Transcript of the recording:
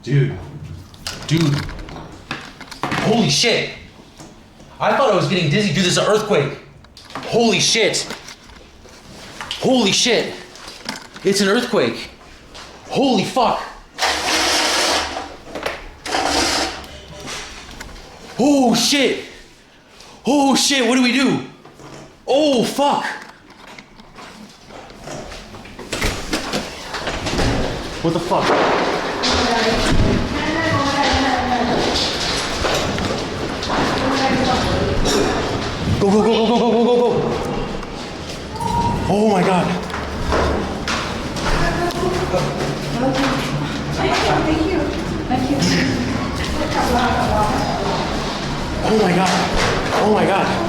Dude. Holy shit. I thought I was getting dizzy. Dude, there's an earthquake. Holy shit. Holy shit. It's an earthquake. Holy fuck. Oh shit. Oh shit, what do we do? Oh fuck. What the fuck? Go, go, go, go, go, go, go, go, go. Oh my god. Thank you. Oh my god. Oh my god.